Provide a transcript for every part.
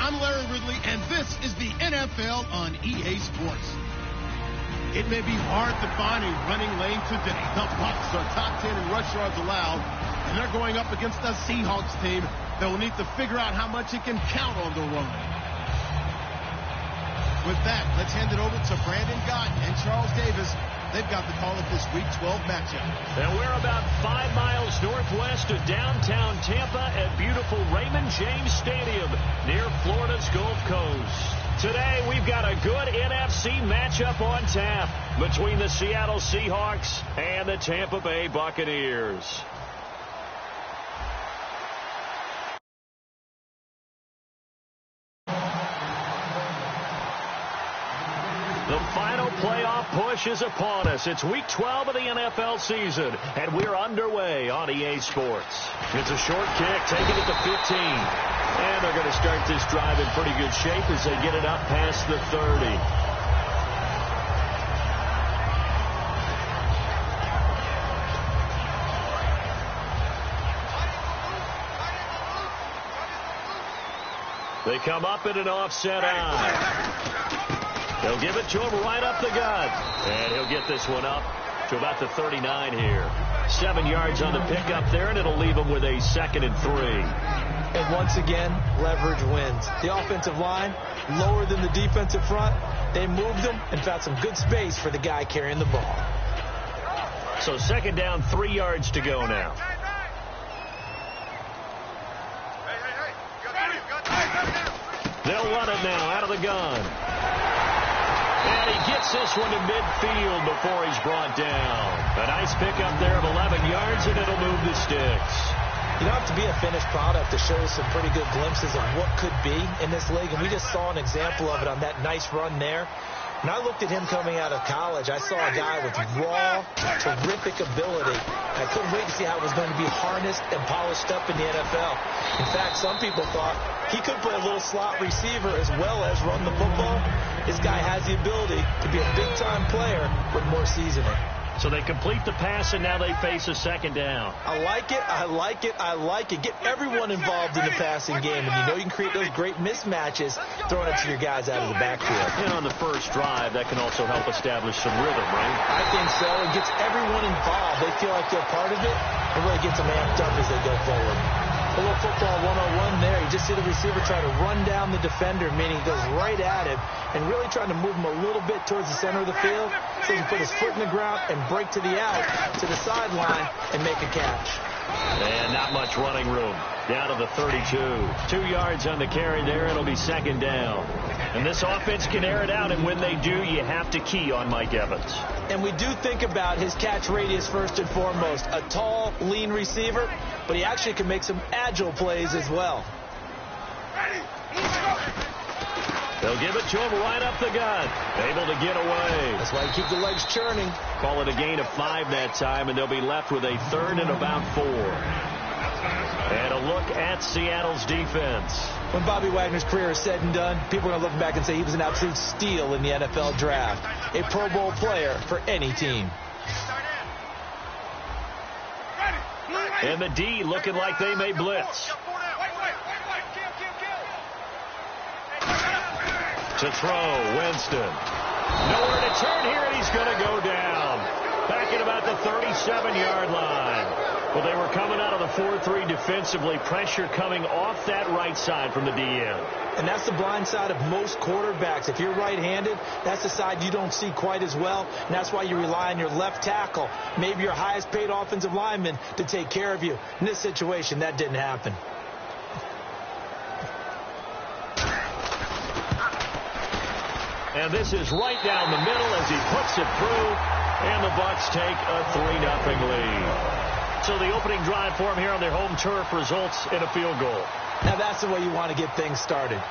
I'm Larry Ridley, and this is the NFL on EA Sports. It may be hard to find a running lane today. The Bucs are top 10 in rush yards allowed, and they're going up against a Seahawks team that will need to figure out how much it can count on the run. With that, let's hand it over to Brandon Gott and Charles Davis. They've got the call of this Week 12 matchup. And we're about 5 miles northwest of downtown Tampa at beautiful Raymond James Stadium near Florida's Gulf Coast. Today, we've got a good NFC matchup on tap between the Seattle Seahawks and the Tampa Bay Buccaneers. The final playoff push is upon us. It's Week 12 of the NFL season, and we're underway on EA Sports. It's a short kick, taken at the 15. And they're going to start this drive in pretty good shape as they get it up past the 30. They come up in an offset eye. They'll give it to him right up the gut. And he'll get this one up to about the 39 here. 7 yards on the pickup there, and it'll leave him with a 2nd and 3. And once again, leverage wins. The offensive line, lower than the defensive front. They moved them and found some good space for the guy carrying the ball. So 2nd down, 3 yards to go now. They'll run it now out of the gun. And he gets this one to midfield before he's brought down. A nice pickup there of 11 yards, and it'll move the sticks. You don't have to be a finished product to show some pretty good glimpses of what could be in this league, and we just saw an example of it on that nice run there. When I looked at him coming out of college, I saw a guy with raw, terrific ability. I couldn't wait to see how it was going to be harnessed and polished up in the NFL. In fact, some people thought he could play a little slot receiver as well as run the football. This guy has the ability to be a big-time player with more seasoning. So they complete the pass, and now they face a 2nd down. I like it, I like it, I like it. Get everyone involved in the passing game, and you know you can create those great mismatches throwing it to your guys out of the backfield. And on the first drive, that can also help establish some rhythm, right? I think so. It gets everyone involved. They feel like they're part of it, and really gets them amped up as they go forward. A little football 101 there. You just see the receiver try to run down the defender, meaning he goes right at him, and really trying to move him a little bit towards the center of the field so he can put his foot in the ground and break to the out, to the sideline, and make a catch. And not much running room. Down to the 32. 2 yards on the carry there. It'll be 2nd down. And this offense can air it out, and when they do, you have to key on Mike Evans. And we do think about his catch radius first and foremost. A tall, lean receiver, but he actually can make some agile plays as well. They'll give it to him right up the gut. Able to get away. That's why you keep the legs churning. Call it a gain of 5 that time, and they'll be left with a 3rd and about 4. And a look at Seattle's defense. When Bobby Wagner's career is said and done, people are going to look back and say he was an absolute steal in the NFL draft. A Pro Bowl player for any team. And the D looking like they may blitz. To throw, Winston. Nowhere to turn here, and he's going to go down. Back at about the 37-yard line. Well, they were coming out of the 4-3 defensively. Pressure coming off that right side from the DN. And that's the blind side of most quarterbacks. If you're right-handed, that's the side you don't see quite as well. And that's why you rely on your left tackle, maybe your highest-paid offensive lineman, to take care of you. In this situation, that didn't happen. And this is right down the middle as he puts it through. And the Bucs take a 3-0 lead. So the opening drive for them here on their home turf results in a field goal. Now that's the way you want to get things started.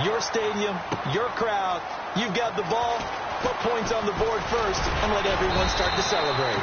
Your stadium, your crowd, you've got the ball, put points on the board first, and let everyone start to celebrate.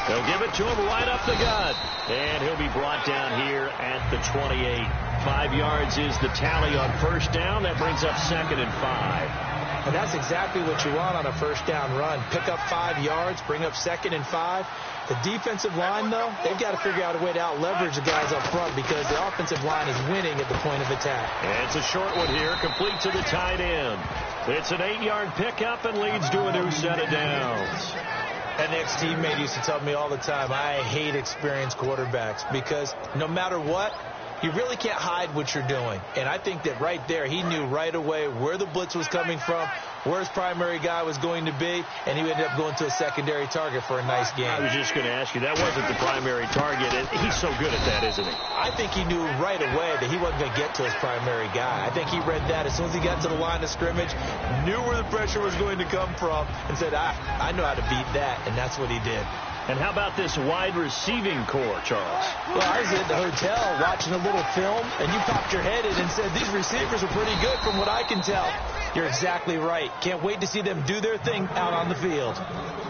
They'll give it to him right up the gut. And he'll be brought down here at the 28. 5 yards is the tally on first down. That brings up 2nd and 5. And that's exactly what you want on a first down run. Pick up 5 yards, bring up 2nd and 5. The defensive line, though, they've got to figure out a way to out-leverage the guys up front because the offensive line is winning at the point of attack. And it's a short one here, complete to the tight end. It's an 8-yard pickup and leads to a new set of downs. An ex-teammate used to tell me all the time, I hate experienced quarterbacks because no matter what, you really can't hide what you're doing. And I think that right there, he knew right away where the blitz was coming from, where his primary guy was going to be, and he ended up going to a secondary target for a nice game. I was just going to ask you, that wasn't the primary target. He's so good at that, isn't he? I think he knew right away that he wasn't going to get to his primary guy. I think he read that as soon as he got to the line of scrimmage, knew where the pressure was going to come from, and said, I know how to beat that, and that's what he did. And how about this wide receiving core, Charles? Well, I was at the hotel watching a little film, and you popped your head in and said, these receivers are pretty good from what I can tell. You're exactly right. Can't wait to see them do their thing out on the field.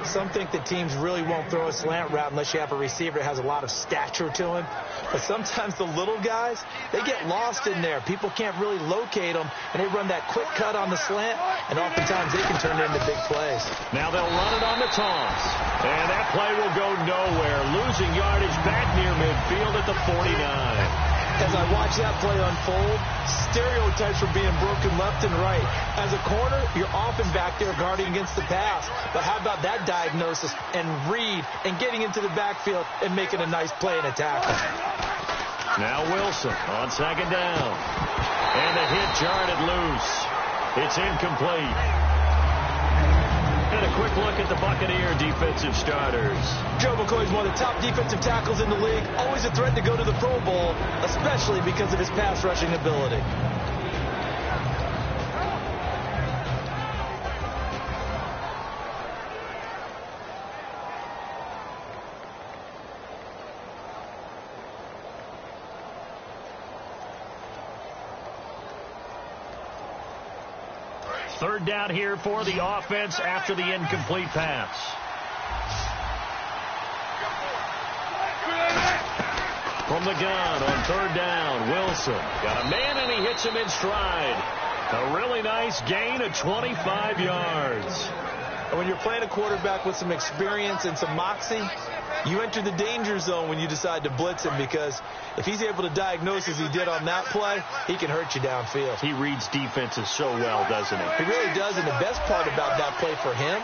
Some think that teams really won't throw a slant route unless you have a receiver that has a lot of stature to him. But sometimes the little guys, they get lost in there. People can't really locate them, and they run that quick cut on the slant, and oftentimes they can turn it into big plays. Now they'll run it on the toss. And that play will go nowhere. Losing yardage back near midfield at the 49. As I watch that play unfold, stereotypes are being broken left and right. As a corner, you're often back there guarding against the pass. But how about that diagnosis and read and getting into the backfield and making a nice play and a tackle? Now Wilson on 2nd down. And the hit jarred it loose. It's incomplete. And a quick look at the Buccaneer defensive starters. Joe McCoy's one of the top defensive tackles in the league. Always a threat to go to the Pro Bowl, especially because of his pass rushing ability. Third down here for the offense after the incomplete pass. From the gun on 3rd down, Wilson got a man and he hits him in stride. A really nice gain of 25 yards. And when you're playing a quarterback with some experience and some moxie, you enter the danger zone when you decide to blitz him, because if he's able to diagnose as he did on that play, he can hurt you downfield. He reads defenses so well, doesn't he? He really does, and the best part about that play for him,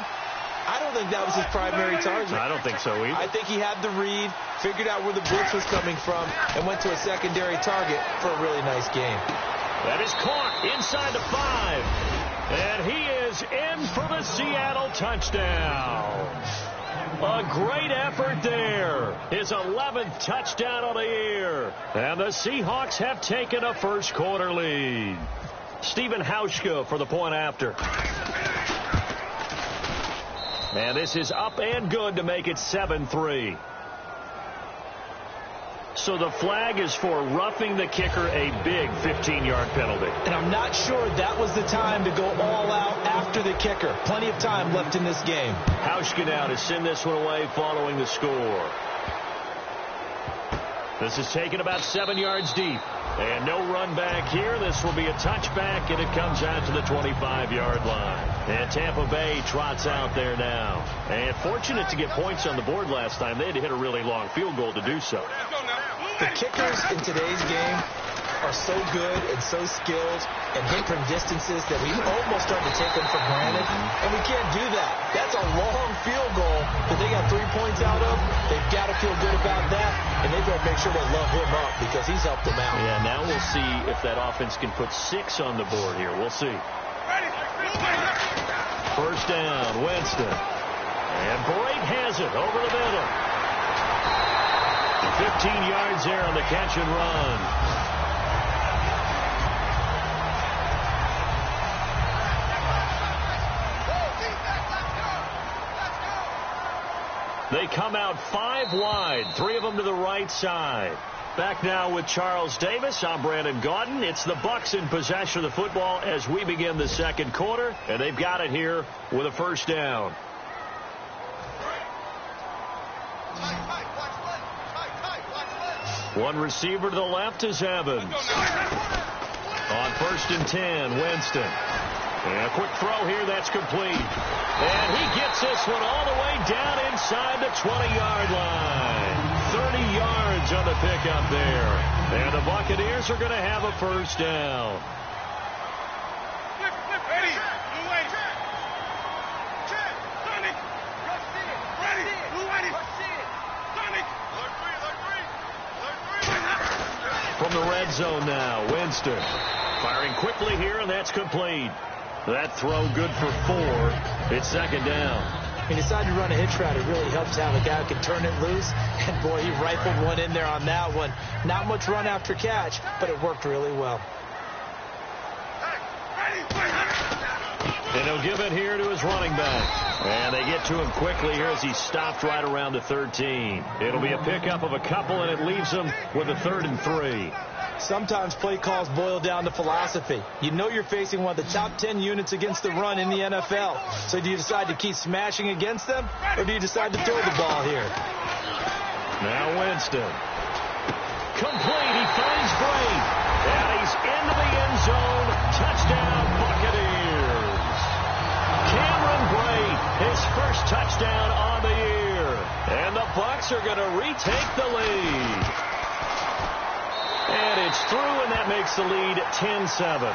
I don't think that was his primary target. I don't think so either. I think he had the read, figured out where the blitz was coming from, and went to a secondary target for a really nice game. That is caught inside the 5. And he is in for the Seattle touchdown. A great effort there. His 11th touchdown on the year. And the Seahawks have taken a first quarter lead. Stephen Hauschka for the point after. And this is up and good to make it 7-3. So the flag is for roughing the kicker, a big 15-yard penalty. And I'm not sure that was the time to go all out after the kicker. Plenty of time left in this game. Hauschka now to send this one away following the score. This is taken about 7 yards deep. And no run back here. This will be a touchback, and it comes out to the 25-yard line. And Tampa Bay trots out there now. And fortunate to get points on the board last time. They had to hit a really long field goal to do so. The kickers in today's game are so good and so skilled and hit from distances that we almost start to take them for granted. And we can't do that. That's a long field goal that they got 3 points out of. They've got to feel good about that, and they've got to make sure they love him up because he's helped them out. Yeah, now we'll see if that offense can put 6 on the board here. We'll see. First down, Winston. And Bright has it over the middle. 15 yards there on the catch and run. They come out 5 wide, 3 of them to the right side. Back now with Charles Davis. I'm Brandon Gaudin. It's the Bucs in possession of the football as we begin the second quarter, and they've got it here with a first down. One receiver to the left is Evans. On first and 10, Winston. And a quick throw here, that's complete. And he gets this one all the way down inside the 20-yard line. 30 yards on the pickup there. And the Buccaneers are going to have a first down. From the red zone now, Winston firing quickly here, and that's complete. That throw good for 4. It's second down. He decided to run a hitch route. It really helps to have a guy who can turn it loose. And, boy, he rifled one in there on that one. Not much run after catch, but it worked really well. And he'll give it here to his running back. And they get to him quickly here as he stopped right around the 13. It'll be a pickup of a couple, and it leaves him with a 3rd and 3. Sometimes play calls boil down to philosophy. You know you're facing one of the top 10 units against the run in the NFL. So do you decide to keep smashing against them, or do you decide to throw the ball here? Now Winston. Complete. He finds Bray. And he's into the end zone. Touchdown, Buccaneers. Cameron Bray, his first touchdown on the year. And the Bucs are going to retake the lead. And it's through, and that makes the lead 10-7.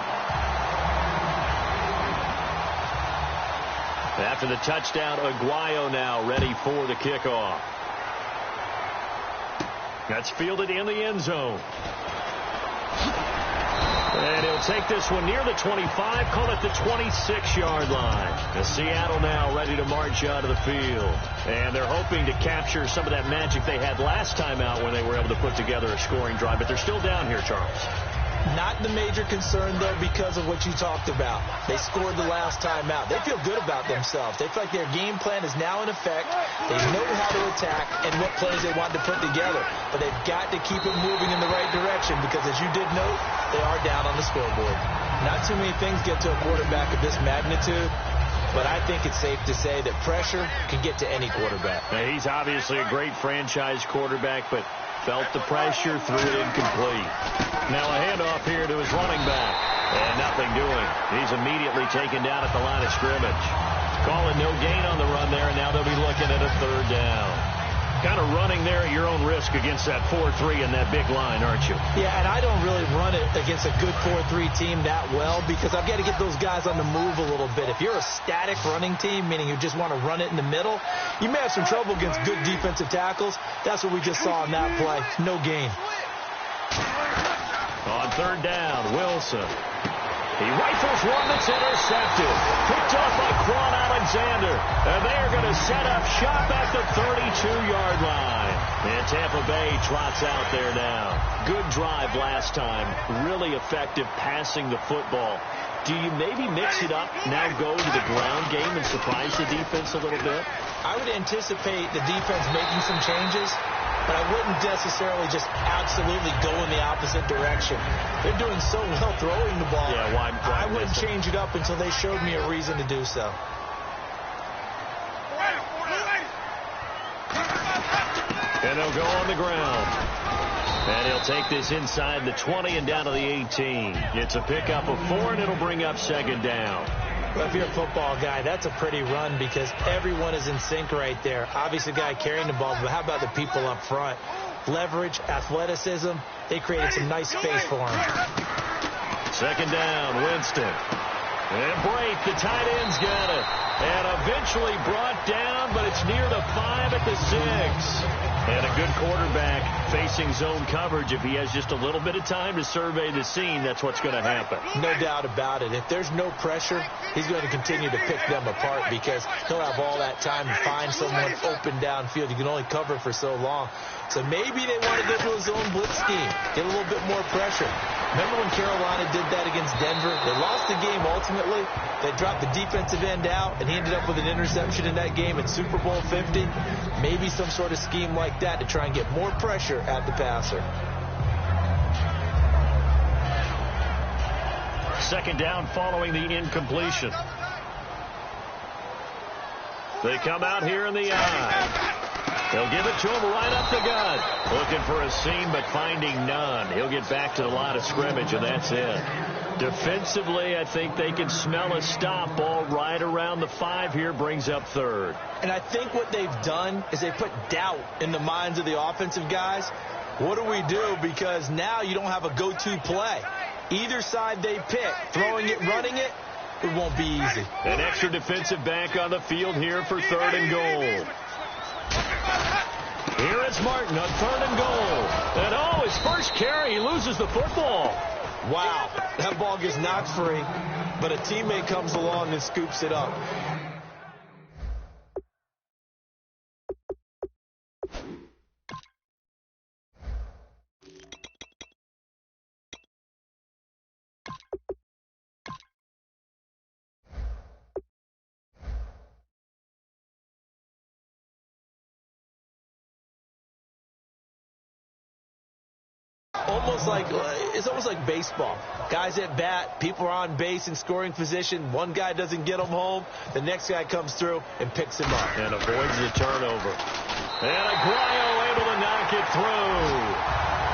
After the touchdown, Aguayo now ready for the kickoff. That's fielded in the end zone. And he'll take this one near the 25, call it the 26-yard line. And Seattle now ready to march out of the field. And they're hoping to capture some of that magic they had last time out when they were able to put together a scoring drive. But they're still down here, Charles. Not the major concern, though, because of what you talked about. They scored the last time out. They feel good about themselves. They feel like their game plan is now in effect. They know how to attack and what plays they want to put together. But they've got to keep it moving in the right direction because, as you did note, they are down on the scoreboard. Not too many things get to a quarterback of this magnitude, but I think it's safe to say that pressure can get to any quarterback. Now, he's obviously a great franchise quarterback, but felt the pressure, threw it incomplete. Now a handoff here to his running back. And nothing doing. He's immediately taken down at the line of scrimmage. Calling no gain on the run there, and now they'll be looking at a 3rd down. Kind of running there at your own risk against that 4-3 and that big line, aren't you? Yeah, and I don't really run it against a good 4-3 team that well because I've got to get those guys on the move a little bit. If you're a static running team, meaning you just want to run it in the middle, you may have some trouble against good defensive tackles. That's what we just saw in that play. No gain. On 3rd down, Wilson. He rifles one that's intercepted. Picked off by Quan Alexander. And they are going to set up shop at the 32-yard line. And Tampa Bay trots out there now. Good drive last time. Really effective passing the football. Do you maybe mix it up, now go to the ground game and surprise the defense a little bit? I would anticipate the defense making some changes, but I wouldn't necessarily just absolutely go in the opposite direction. They're doing so well throwing the ball. Yeah, why I wouldn't change it up until they showed me a reason to do so. And they'll go on the ground. And he'll take this inside the 20 and down to the 18. It's a pickup of 4, and it'll bring up second down. Well, if you're a football guy, that's a pretty run because everyone is in sync right there. Obviously, the guy carrying the ball, but how about the people up front? Leverage, athleticism, they created some nice space for him. Second down, Winston. And Brate, the tight end's got it. And eventually brought down, but it's near the 5 at the 6. And a good quarterback facing zone coverage. If he has just a little bit of time to survey the scene, that's what's going to happen. No doubt about it. If there's no pressure, he's going to continue to pick them apart because he'll have all that time to find someone open downfield. You can only cover for so long. So maybe they want to go to a zone blitz scheme, get a little bit more pressure. Remember when Carolina did that against Denver? They lost the game ultimately. They dropped the defensive end out, and he ended up with an interception in that game in Super Bowl 50. Maybe some sort of scheme like that to try and get more pressure at the passer. Second down following the incompletion. They come out here in the eye. They'll give it to him right up the gut. Looking for a seam, but finding none. He'll get back to the line of scrimmage, and that's it. Defensively, I think they can smell a stop. Ball right around the 5 here, brings up third. And I think what they've done is they put doubt in the minds of the offensive guys. What do we do? Because now you don't have a go-to play. Either side they pick, throwing it, running it, it won't be easy. An extra defensive back on the field here for 3rd and goal. Here is Martin on 3rd and goal. And his first carry, he loses the football. Wow, that ball gets knocked free, but a teammate comes along and scoops it up. It's almost like baseball. Guys at bat, people are on base in scoring position. One guy doesn't get them home. The next guy comes through and picks him up. And avoids the turnover. And Aguayo able to knock it through.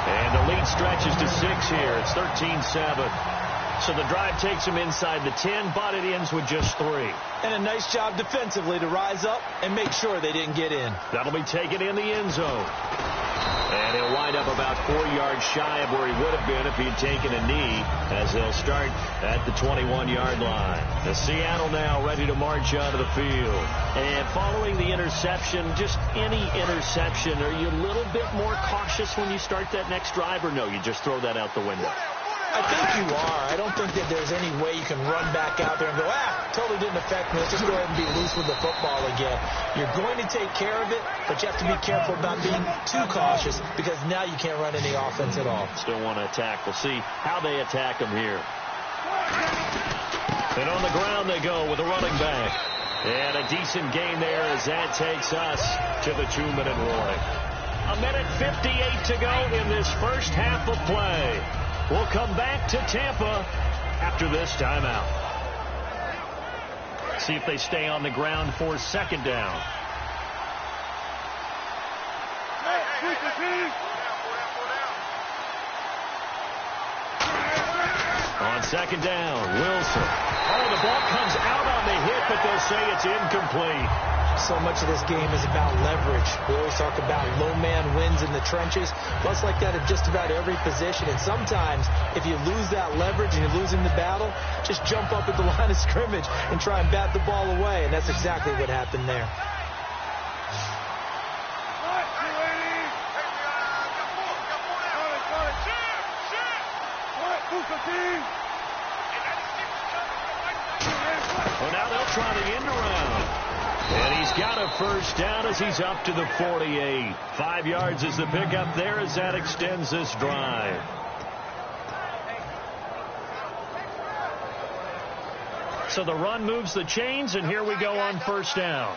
And the lead stretches to 6 here. It's 13-7. So the drive takes him inside the 10, but it ends with just 3. And a nice job defensively to rise up and make sure they didn't get in. That'll be taken in the end zone. And he'll wind up about 4 yards shy of where he would have been if he had taken a knee, as they'll start at the 21-yard line. The Seattle now ready to march onto the field. And following the interception, just any interception, are you a little bit more cautious when you start that next drive, or no, you just throw that out the window? I think you are. I don't think that there's any way you can run back out there and go, totally didn't affect me. Let's just go ahead and be loose with the football again. You're going to take care of it, but you have to be careful about being too cautious because now you can't run any offense at all. Still want to attack. We'll see how they attack them here. And on the ground they go with a running back. And a decent gain there as that takes us to the 2-minute warning. 1:58 to go in this first half of play. We'll come back to Tampa after this timeout. See if they stay on the ground for second down. On second down, Wilson. The ball comes out on the hit, but they'll say it's incomplete. So much of this game is about leverage. We always talk about low man wins in the trenches. Well, it's like that at just about every position. And sometimes, if you lose that leverage and you're losing the battle, just jump up at the line of scrimmage and try and bat the ball away. And that's exactly what happened there. Well, now they'll try the end around. And he's got a first down as he's up to the 48. 5 yards is the pickup there as that extends this drive. So the run moves the chains, and here we go on first down.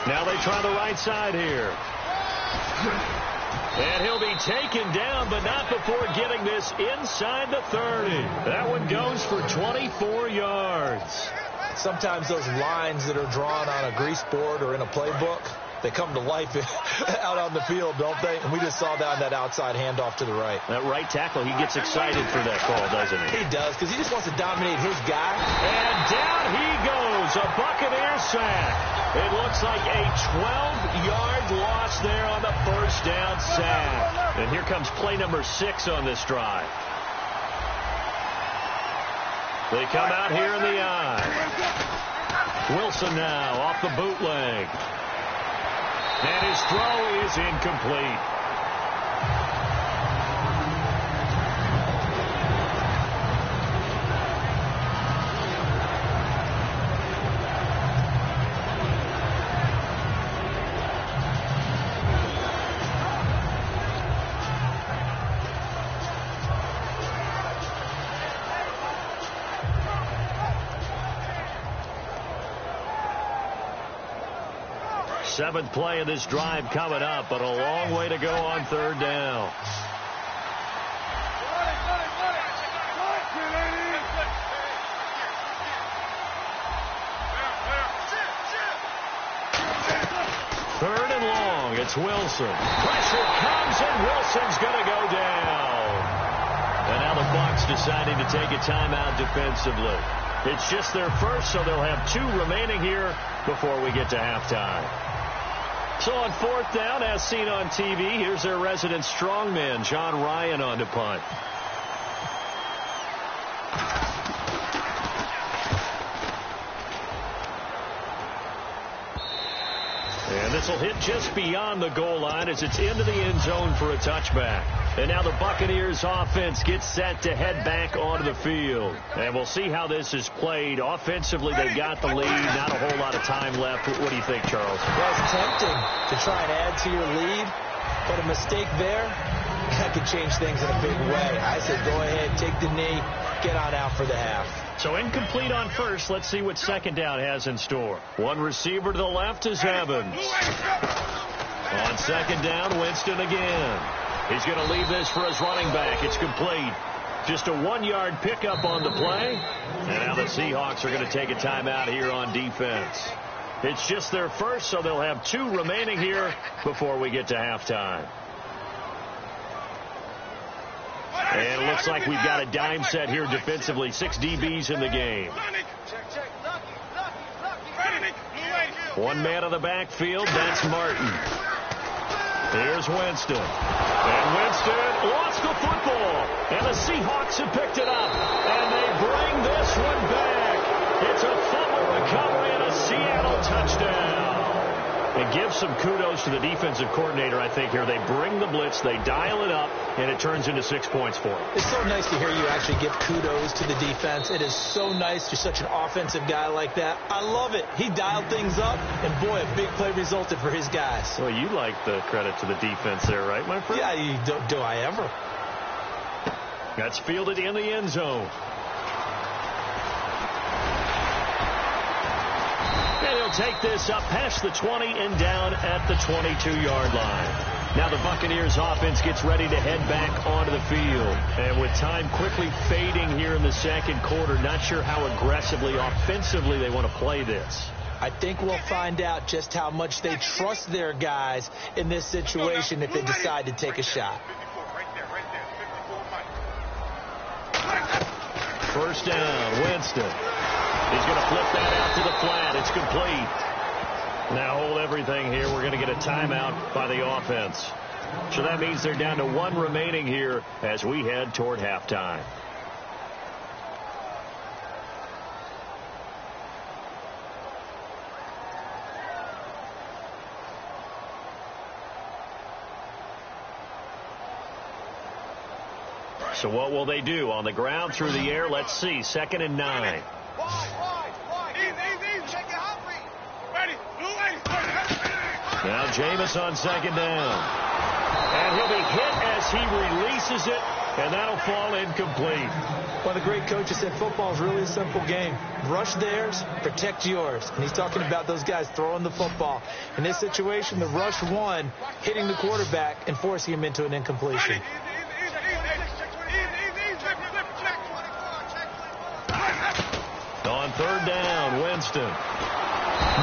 Now they try the right side here. And he'll be taken down, but not before getting this inside the 30. That one goes for 24 yards. Sometimes those lines that are drawn on a grease board or in a playbook, they come to life out on the field, don't they? And we just saw that on that outside handoff to the right. That right tackle, he gets excited for that call, doesn't he? He does, because he just wants to dominate his guy. And down he goes, a Buccaneer sack. It looks like a 12-yard loss there on the first down sack. And here comes play number 6 on this drive. They come out here in the eye. Wilson now off the bootleg. And his throw is incomplete. Seventh play of this drive coming up, but a long way to go on third down. Third and long. It's Wilson. Pressure comes, and Wilson's going to go down. And now the Bucs deciding to take a timeout defensively. It's just their first, so they'll have 2 remaining here before we get to halftime. So on fourth down, as seen on TV, here's their resident strongman, John Ryan, on to punt. And this will hit just beyond the goal line as it's into the end zone for a touchback. And now the Buccaneers offense gets set to head back onto the field. And we'll see how this is played. Offensively, they've got the lead. Not a whole lot of time left. What do you think, Charles? Well, it's tempting to try and add to your lead, but a mistake there, that could change things in a big way. I said go ahead, take the knee, get on out for the half. So incomplete on first. Let's see what second down has in store. One receiver to the left is Evans. On second down, Winston again. He's going to leave this for his running back. It's complete. Just a 1-yard pickup on the play. And now the Seahawks are going to take a timeout here on defense. It's just their first, so they'll have 2 remaining here before we get to halftime. And it looks like we've got a dime set here defensively. 6 DBs in the game. One man on the backfield. That's Martin. Here's Winston. And Winston lost the football. And the Seahawks have picked it up. And they bring this one back. It's a fumble recovery and a Seattle touchdown. And give some kudos to the defensive coordinator, I think, here. They bring the blitz, they dial it up, and it turns into 6 points for them. It's so nice to hear you actually give kudos to the defense. It is so nice. You're such an offensive guy like that. I love it. He dialed things up, and boy, a big play resulted for his guys. Well, you like the credit to the defense there, right, my friend? Yeah, do I ever? That's fielded in the end zone. And he'll take this up past the 20 and down at the 22-yard line. Now the Buccaneers offense gets ready to head back onto the field. And with time quickly fading here in the second quarter, not sure how aggressively, offensively they want to play this. I think we'll find out just how much they trust their guys in this situation if they decide to take a shot. First down, Winston. He's going to flip that out to the flat. It's complete. Now hold everything here. We're going to get a timeout by the offense. So that means they're down to 1 remaining here as we head toward halftime. So what will they do? On the ground, through the air, let's see. 2nd and 9. Now Jameis on 2nd down. And he'll be hit as he releases it, and that'll fall incomplete. Well, the great coaches said football is really a simple game. Rush theirs, protect yours. And he's talking about those guys throwing the football. In this situation, the rush won, hitting the quarterback and forcing him into an incompletion. On 3rd down, Winston.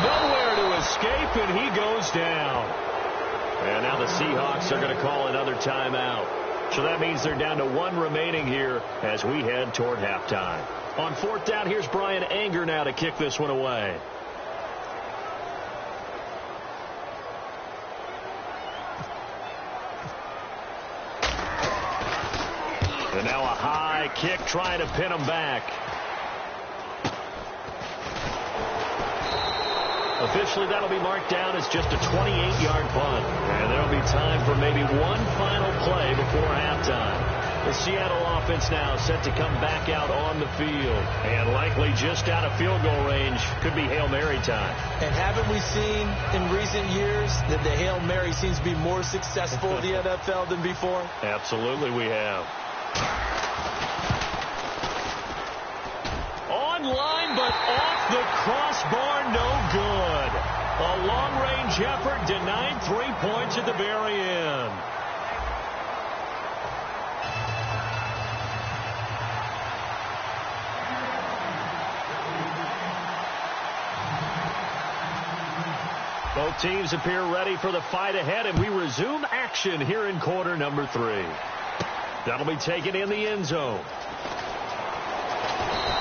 Nowhere to escape, and he goes down. And now the Seahawks are going to call another timeout. So that means they're down to 1 remaining here as we head toward halftime. On 4th down, here's Brian Anger now to kick this one away. And now a high kick trying to pin him back. Officially, that'll be marked down as just a 28-yard punt. And there'll be time for maybe one final play before halftime. The Seattle offense now set to come back out on the field. And likely just out of field goal range. Could be Hail Mary time. And haven't we seen in recent years that the Hail Mary seems to be more successful in the NFL than before? Absolutely we have. Line, but off the crossbar, no good. A long-range effort denied 3 points at the very end. Both teams appear ready for the fight ahead, and we resume action here in quarter number 3. That'll be taken in the end zone.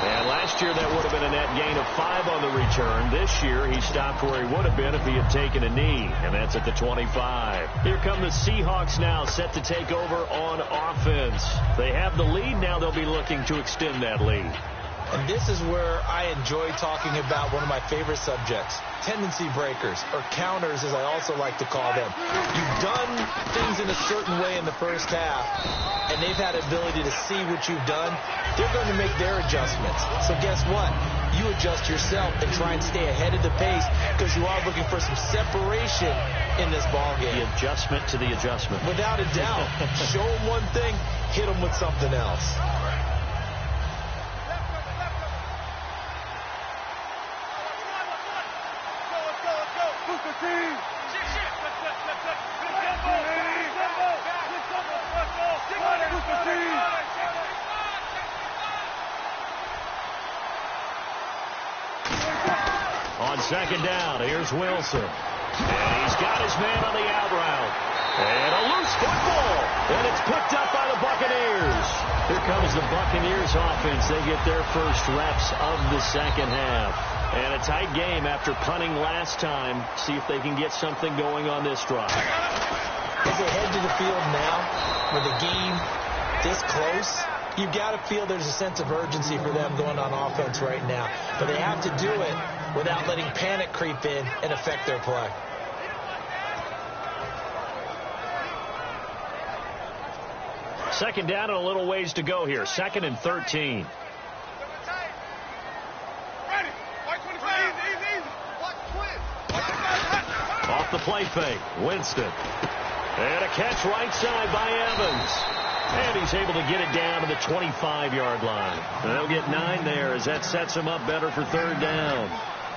And last year, that would have been a net gain of 5 on the return. This year, he stopped where he would have been if he had taken a knee, and that's at the 25. Here come the Seahawks now, set to take over on offense. They have the lead. Now they'll be looking to extend that lead. And this is where I enjoy talking about one of my favorite subjects, tendency breakers, or counters as I also like to call them. You've done things in a certain way in the first half, and they've had the ability to see what you've done. They're going to make their adjustments. So guess what? You adjust yourself and try and stay ahead of the pace because you are looking for some separation in this ballgame. The adjustment to the adjustment. Without a doubt. Show them one thing, hit them with something else. On 2nd down, here's Wilson. And he's got his man on the out route. And a loose football. And it's picked up by the Buccaneers. Here comes the Buccaneers offense. They get their first reps of the second half. And a tight game after punting last time. See if they can get something going on this drive. As they head to the field now, with the game this close, you've got to feel there's a sense of urgency for them going on offense right now. But they have to do it without letting panic creep in and affect their play. Second down and a little ways to go here. 2nd and 13. Off the play fake, Winston. And a catch right side by Evans. And he's able to get it down to the 25-yard line. And they'll get 9 there as that sets him up better for 3rd down.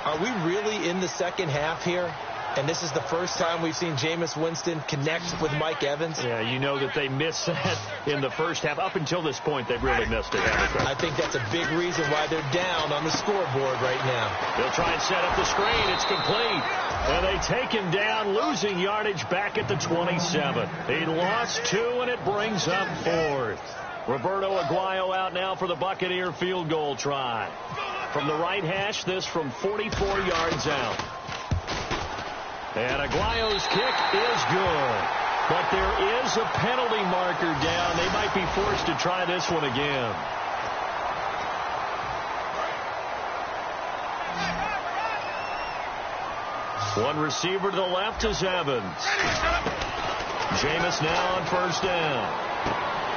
Are we really in the second half here? And this is the first time we've seen Jameis Winston connect with Mike Evans? Yeah, you know that they missed that in the first half. Up until this point, they've really missed it, haven't they? I think that's a big reason why they're down on the scoreboard right now. They'll try and set up the screen. It's complete. And they take him down, losing yardage back at the 27. He lost 2, and it brings up 4th. Roberto Aguayo out now for the Buccaneer field goal try. From the right hash, this from 44 yards out. And Aguayo's kick is good. But there is a penalty marker down. They might be forced to try this one again. One receiver to the left is Evans. Jameis now on 1st down.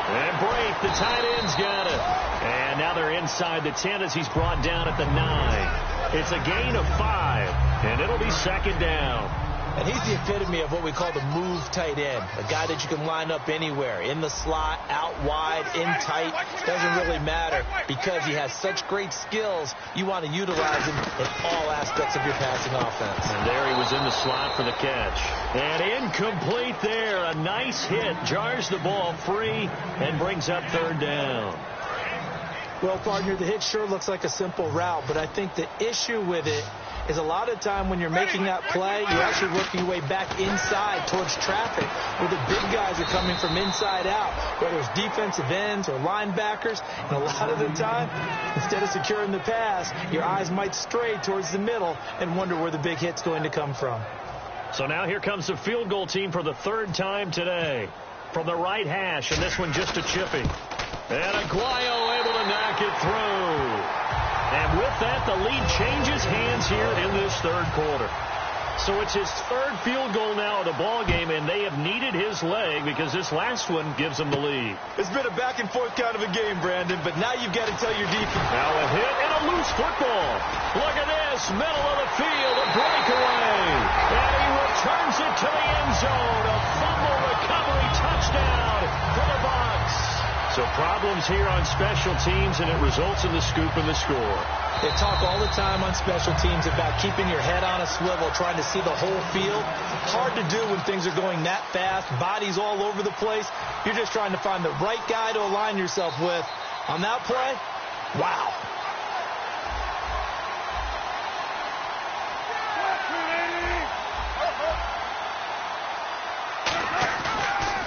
And Brate, the tight end's got it. And now they're inside the 10 as he's brought down at the 9. It's a gain of 5, and it'll be second down. And he's the epitome of what we call the move tight end, a guy that you can line up anywhere, in the slot, out wide, in tight. Doesn't really matter because he has such great skills. You want to utilize him in all aspects of your passing offense. And there he was in the slot for the catch. And incomplete there. A nice hit. Jars the ball free and brings up third down. Well, partner, the hit sure looks like a simple route, but I think the issue with it is a lot of time when you're making that play, you're actually working your way back inside towards traffic where the big guys are coming from inside out, whether it's defensive ends or linebackers. And a lot of the time, instead of securing the pass, your eyes might stray towards the middle and wonder where the big hit's going to come from. So now here comes the field goal team for the third time today. From the right hash, and this one just a chipping. And Aguayo able to knock it through. And with that, the lead changes hands here in this third quarter. So it's his third field goal now of the ball game, and they have needed his leg because this last one gives them the lead. It's been a back-and-forth kind of a game, Brandon, but now you've got to tell your defense. Now a hit and a loose football. Look at this, middle of the field, a breakaway. And he returns it to the end zone. A fumble recovery touchdown for the Bucs. So problems here on special teams, and it results in the scoop and the score. They talk all the time on special teams about keeping your head on a swivel, trying to see the whole field. Hard to do when things are going that fast, bodies all over the place. You're just trying to find the right guy to align yourself with. On that play, wow.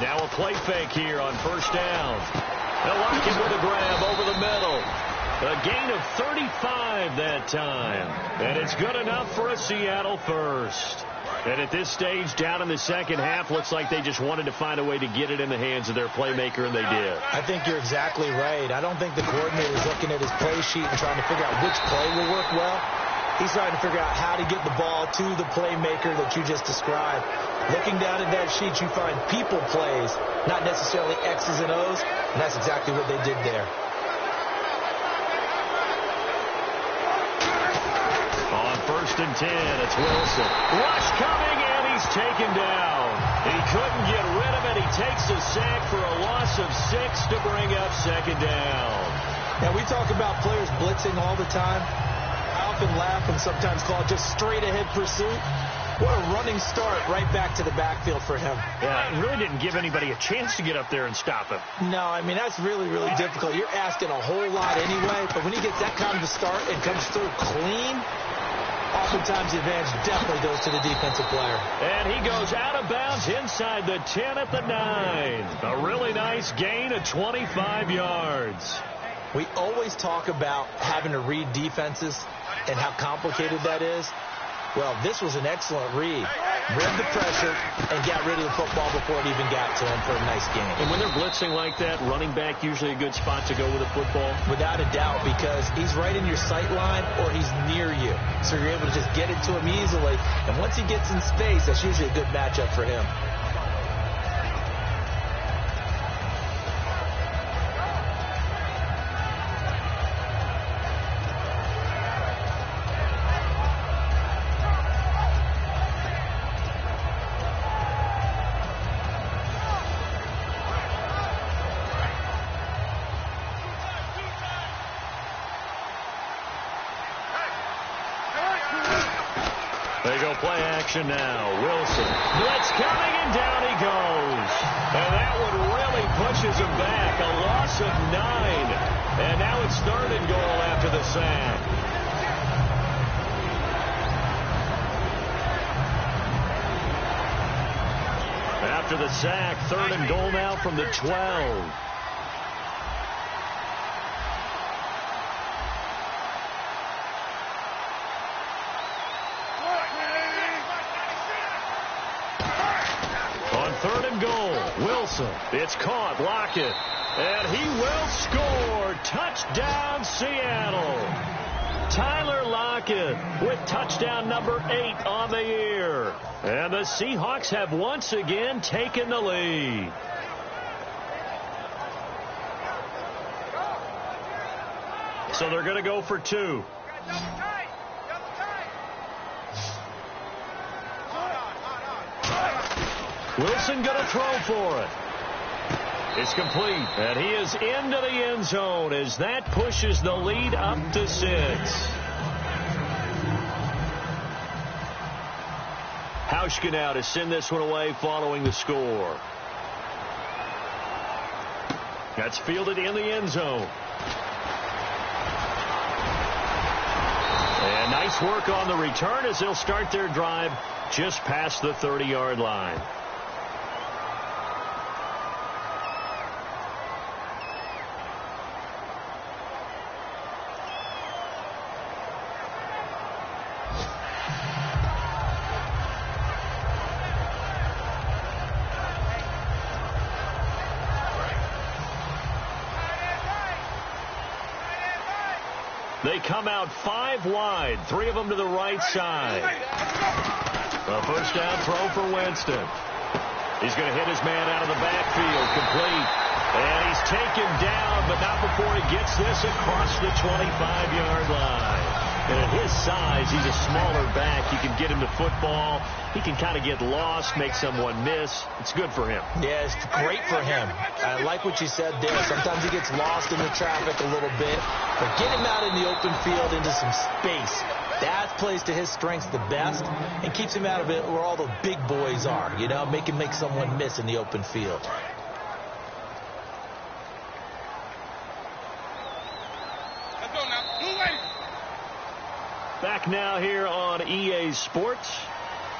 Now a play fake here on first down. They'll lock him with a grab over the middle. A gain of 35 that time. And it's good enough for a Seattle first. And at this stage, down in the second half, looks like they just wanted to find a way to get it in the hands of their playmaker, and they did. I think you're exactly right. I don't think the coordinator is looking at his play sheet and trying to figure out which play will work well. He's trying to figure out how to get the ball to the playmaker that you just described. Looking down at that sheet, you find people plays, not necessarily X's and O's, and that's exactly what they did there. On first and 10, it's Wilson. Rush coming, and he's taken down. He couldn't get rid of it. He takes a sack for a loss of 6 to bring up second down. Now, we talk about players blitzing all the time. I often laugh and sometimes call it just straight-ahead pursuit. What a running start right back to the backfield for him. Yeah, it really didn't give anybody a chance to get up there and stop him. No, I mean, that's really, really difficult. You're asking a whole lot anyway, but when he gets that kind of a start and comes through clean, oftentimes the advantage definitely goes to the defensive player. And he goes out of bounds inside the 10 at the 9. A really nice gain of 25 yards. We always talk about having to read defenses and how complicated that is. Well, this was an excellent read. Read the pressure and got rid of the football before it even got to him for a nice game. And when they're blitzing like that, running back usually a good spot to go with a football? Without a doubt, because he's right in your sight line or he's near you. So you're able to just get it to him easily. And once he gets in space, that's usually a good matchup for him. They go play action now. Wilson. Blitz coming, and down he goes. And that one really pushes him back. A loss of 9. And now it's third and goal after the sack. After the sack, third and goal now from the 12. Third and goal. Wilson. It's caught. Lockett. And he will score. Touchdown, Seattle. Tyler Lockett with touchdown number 8 on the year. And the Seahawks have once again taken the lead. So they're going to go for 2. Wilson going to throw for it. It's complete, and he is into the end zone as that pushes the lead up to 6. Hauschka now to send this one away following the score. That's fielded in the end zone. And nice work on the return as they'll start their drive just past the 30-yard line. They come out 5 wide, 3 of them to the right side. A first down throw for Winston. He's going to hit his man out of the backfield, complete. And he's taken down, but not before he gets this across the 25-yard line. And at his size, he's a smaller back. You can get him to football. He can kind of get lost, make someone miss. It's good for him. Yeah, it's great for him. I like what you said there. Sometimes he gets lost in the traffic a little bit. But get him out in the open field into some space. That plays to his strengths the best and keeps him out of it where all the big boys are. You know, make someone miss in the open field. Back now here on EA Sports.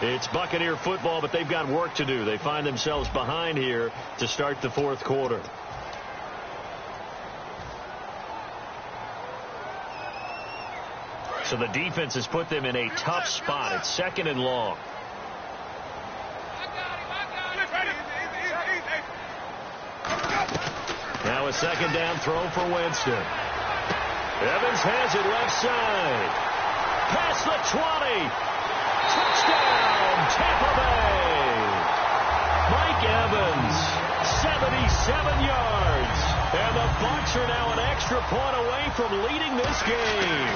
It's Buccaneer football, but they've got work to do. They find themselves behind here to start the 4th quarter. So the defense has put them in a tough spot. It's 2nd and long. Now a 2nd down throw for Winston. Evans has it left side. Past the 20. Touchdown, Tampa Bay. Mike Evans, 77 yards. And the Bucs are now an extra point away from leading this game.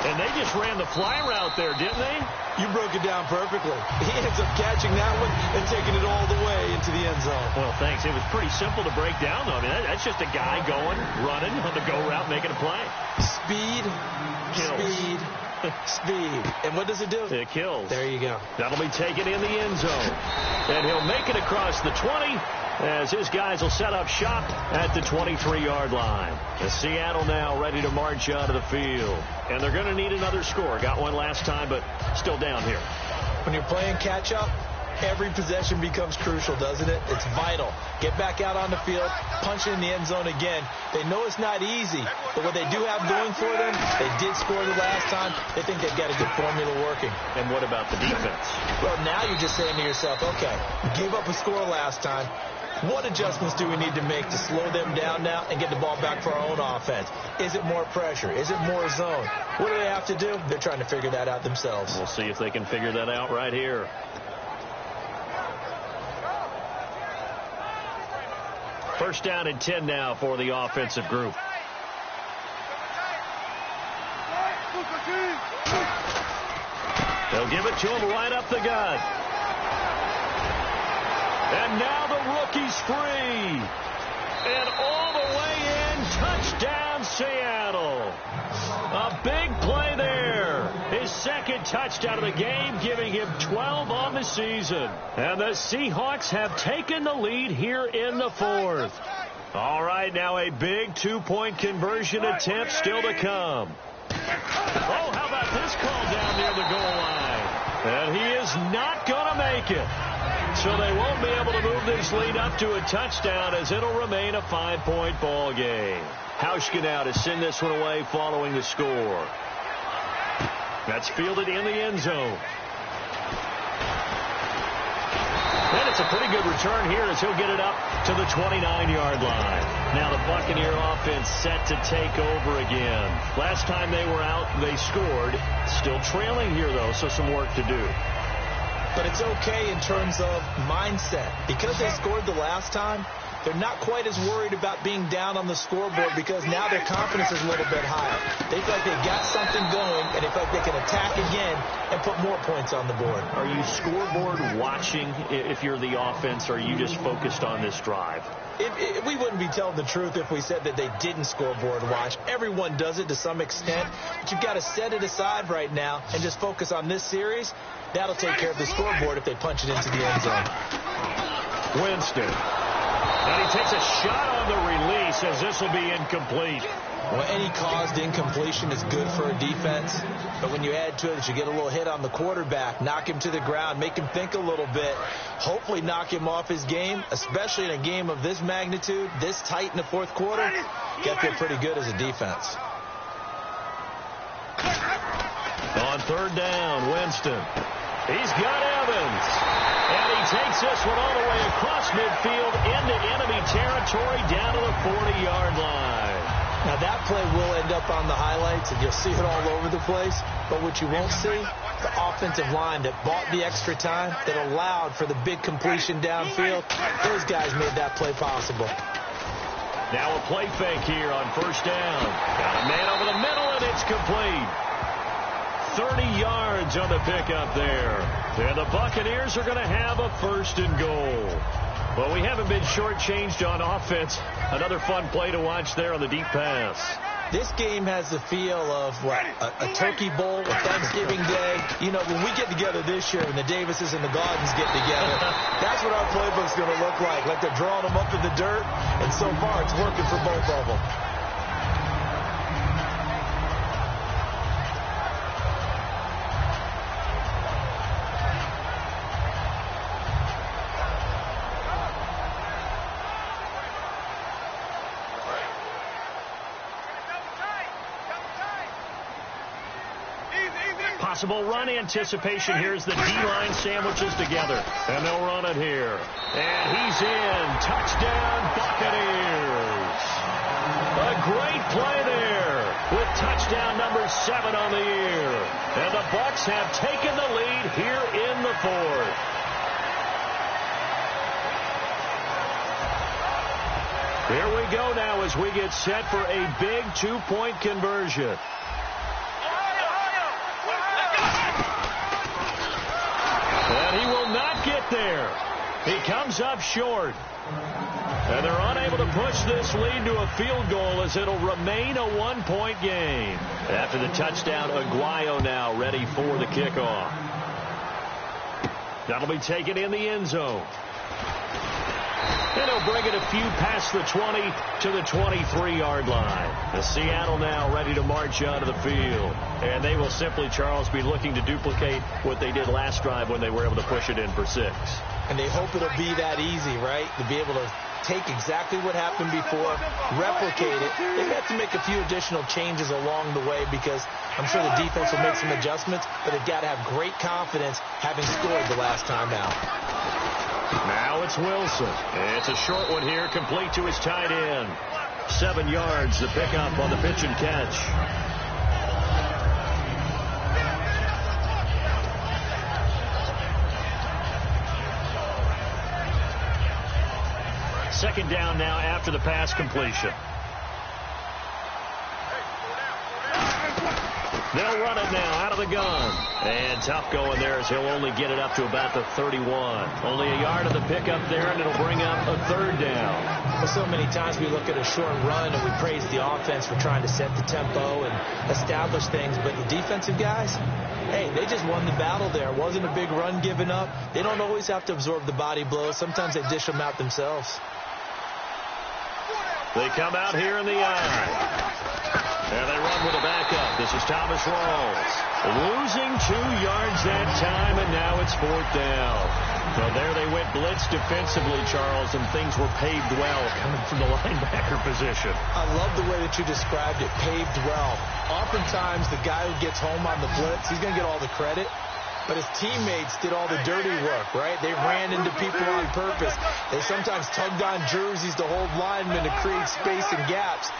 And they just ran the fly route there, didn't they? You broke it down perfectly. He ends up catching that one and taking it all the way into the end zone. Well, thanks. It was pretty simple to break down, though. I mean, that's just a guy going, running on the go route, making a play. Speed, kills. Speed. And what does it do? It kills. There you go. That'll be taken in the end zone. And he'll make it across the 20 as his guys will set up shop at the 23-yard line. And Seattle now ready to march out of the field. And they're going to need another score. Got one last time, but still down here. When you're playing catch-up, every possession becomes crucial, doesn't it? It's vital. Get back out on the field, punch it in the end zone again. They know it's not easy, but what they do have going for them, they did score the last time. They think they've got a good formula working. And what about the defense? Well, now you're just saying to yourself, okay, we gave up a score last time. What adjustments do we need to make to slow them down now and get the ball back for our own offense? Is it more pressure? Is it more zone? What do they have to do? They're trying to figure that out themselves. We'll see if they can figure that out right here. First down and 10 now for the offensive group. They'll give it to him right up the gut. And now the rookie's free. And all the way in, touchdown Seattle. A big play there. His 2nd touchdown of the game, giving him 12 on the season. And the Seahawks have taken the lead here in the 4th. All right, now a big 2-point conversion attempt still to come. Oh, how about this call down near the goal line? And he is not going to make it. So they won't be able to move this lead up to a touchdown as it'll remain a 5-point ball game. Hauschka now to send this one away following the score. That's fielded in the end zone. And it's a pretty good return here as he'll get it up to the 29-yard line. Now the Buccaneer offense set to take over again. Last time they were out, they scored. Still trailing here, though, so some work to do. But it's okay in terms of mindset. Because they scored the last time, they're not quite as worried about being down on the scoreboard because now their confidence is a little bit higher. They feel like they've got something going, and they feel like they can attack again and put more points on the board. Are you scoreboard watching if you're the offense, or are you just focused on this drive? We wouldn't be telling the truth if we said that they didn't scoreboard watch. Everyone does it to some extent, but you've got to set it aside right now and just focus on this series. That'll take care of the scoreboard if they punch it into the end zone. Winston. And he takes a shot on the release as this will be incomplete. Well, any caused incompletion is good for a defense, but when you add to it that you get a little hit on the quarterback, knock him to the ground, make him think a little bit, hopefully knock him off his game, especially in a game of this magnitude, this tight in the fourth quarter, you got to feel pretty good as a defense. On third down, Winston. He's got Evans. And he takes this one all the way across midfield into enemy territory down to the 40-yard line. Now, that play will end up on the highlights, and you'll see it all over the place. But what you won't see, the offensive line that bought the extra time, that allowed for the big completion downfield, those guys made that play possible. Now a play fake here on first down. Got a man over the middle, and it's complete. 30 yards on the pickup there. And the Buccaneers are going to have a first and goal. Well, we haven't been shortchanged on offense. Another fun play to watch there on the deep pass. This game has the feel of, what, a turkey bowl, a Thanksgiving Day. You know, when we get together this year, when the Davises and the Gardens get together, that's what our playbook's going to look like. Like they're drawing them up in the dirt, and so far it's working for both of them. Possible run anticipation. Here's the D-line sandwiches together. And they'll run it here. And he's in. Touchdown, Buccaneers. A great play there with touchdown number 7 on the year. And the Bucs have taken the lead here in the fourth. Here we go now as we get set for a big 2-point conversion. And he will not get there. He comes up short. And they're unable to push this lead to a field goal as it'll remain a 1-point game. After the touchdown, Aguayo now ready for the kickoff. That'll be taken in the end zone. And he'll bring it a few past the 20 to the 23-yard line. The Seattle now ready to march onto the field. And they will simply, Charles, be looking to duplicate what they did last drive when they were able to push it in for 6. And they hope it'll be that easy, right? To be able to take exactly what happened before, replicate it. They have to make a few additional changes along the way because I'm sure the defense will make some adjustments, but they've got to have great confidence having scored the last time out. Now it's Wilson. It's a short one here, complete to his tight end. 7 yards, the pickup on the pitch and catch. Second down now after the pass completion. They'll run it now out of the gun. And tough going there as he'll only get it up to about the 31. Only a yard of the pickup there, and it'll bring up a third down. Well, so many times we look at a short run and we praise the offense for trying to set the tempo and establish things. But the defensive guys, hey, they just won the battle there. It wasn't a big run given up. They don't always have to absorb the body blows. Sometimes they dish them out themselves. They come out here in the eye. And they run with a backup. This is Thomas Rawls. Losing 2 yards that time, and now it's 4th down. So there they went blitz defensively, Charles, and things were paved well coming from the linebacker position. I love the way that you described it, paved well. Oftentimes, the guy who gets home on the blitz, he's going to get all the credit. But his teammates did all the dirty work, right? They ran into people on purpose. They sometimes tugged on jerseys to hold linemen to create space and gaps.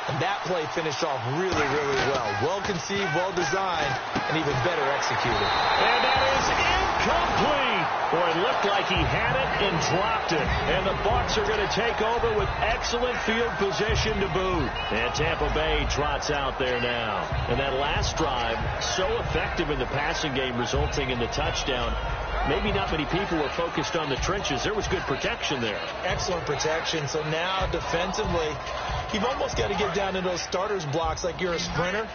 And that play finished off really, really well. Well-conceived, well-designed, and even better executed. And that is incomplete. Boy, it looked like he had it and dropped it. And the Bucs are going to take over with excellent field position to boot. And Tampa Bay trots out there now. And that last drive, so effective in the passing game, resulting in the touchdown. Maybe not many people were focused on the trenches. There was good protection there. Excellent protection. So now defensively, you've almost got to get down in those starters blocks like you're a sprinter.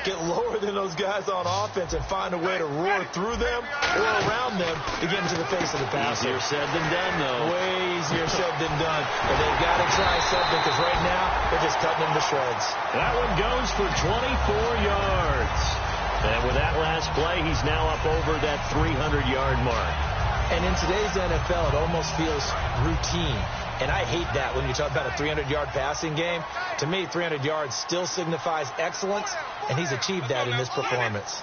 Get lower than those guys on offense and find a way to roar through them or around them to get into the face of the passer. Easier said than done, though. Way easier said than done. But they've got to try something because right now they're just cutting them to shreds. That one goes for 24 yards. And with that last play, he's now up over that 300-yard mark. And in today's NFL, it almost feels routine. And I hate that when you talk about a 300-yard passing game. To me, 300 yards still signifies excellence, and he's achieved that in this performance.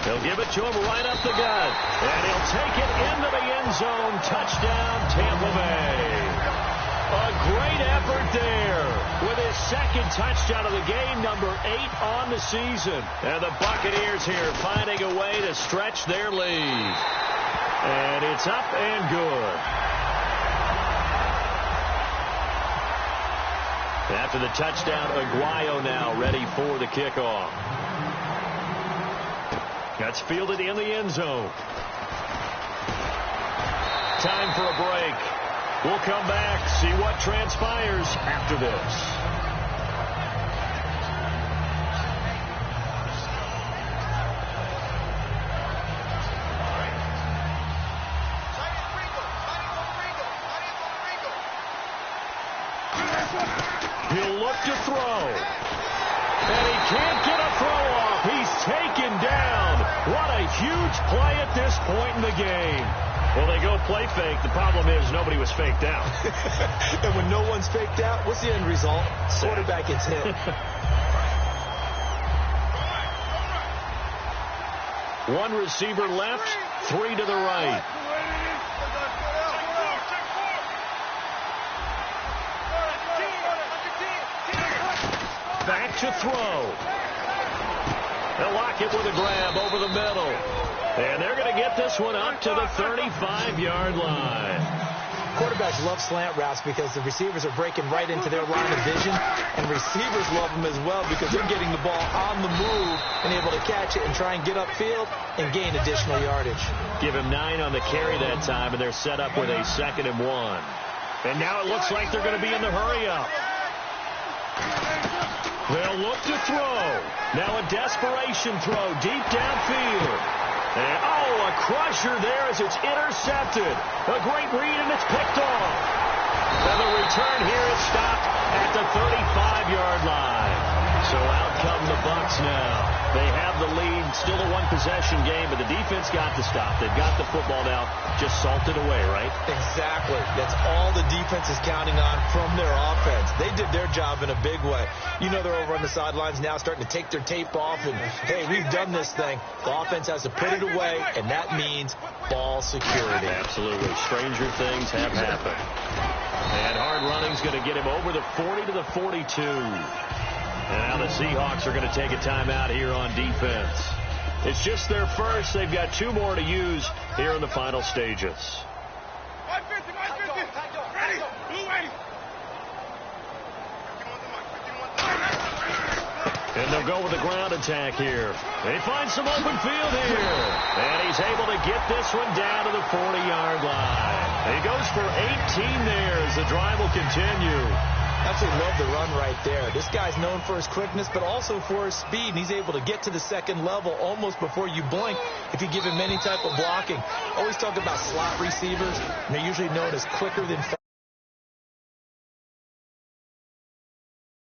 He'll give it to him right up the gut. And he'll take it into the end zone. Touchdown, Tampa Bay. A great effort there with his second touchdown of the game, number 8 on the season. And the Buccaneers here finding a way to stretch their lead. And it's up and good. After the touchdown, Aguayo now ready for the kickoff. That's fielded in the end zone. Time for a break. We'll come back, see what transpires after this. He'll look to throw. And he can't get a throw off. He's taken down. What a huge play at this point in the game. Well, they go play fake. The problem is nobody was faked out. And when no one's faked out, what's the end result? Quarterback gets hit. One receiver left, 3 to the right. Back to throw. They'll lock it with a grab over the middle. And they're going to get this one up to the 35-yard line. Quarterbacks love slant routes because the receivers are breaking right into their line of vision. And receivers love them as well because they're getting the ball on the move and able to catch it and try and get upfield and gain additional yardage. Give him 9 on the carry that time, and they're set up with a 2nd and 1. And now it looks like they're going to be in the hurry-up. They'll look to throw. Now a desperation throw deep downfield. And, a crusher there as it's intercepted. A great read, and it's picked off. And the return here is stopped at the 35-yard line. So out come the Bucs now. They have the lead, still a one-possession game, but the defense got to stop. They've got the football now, just salted away, right? Exactly. That's all the defense is counting on from their offense. They did their job in a big way. You know they're over on the sidelines now starting to take their tape off, and, hey, we've done this thing. The offense has to put it away, and that means ball security. Absolutely. Stranger things have happened. And hard running's going to get him over the 40 to the 42. And now the Seahawks are going to take a timeout here on defense. It's just their first. They've got 2 more to use here in the final stages. And they'll go with the ground attack here. They find some open field here. And he's able to get this one down to the 40-yard line. He goes for 18 there as the drive will continue. Absolutely love the run right there. This guy's known for his quickness, but also for his speed. And he's able to get to the second level almost before you blink if you give him any type of blocking. Always talk about slot receivers, and they're usually known as quicker than fast.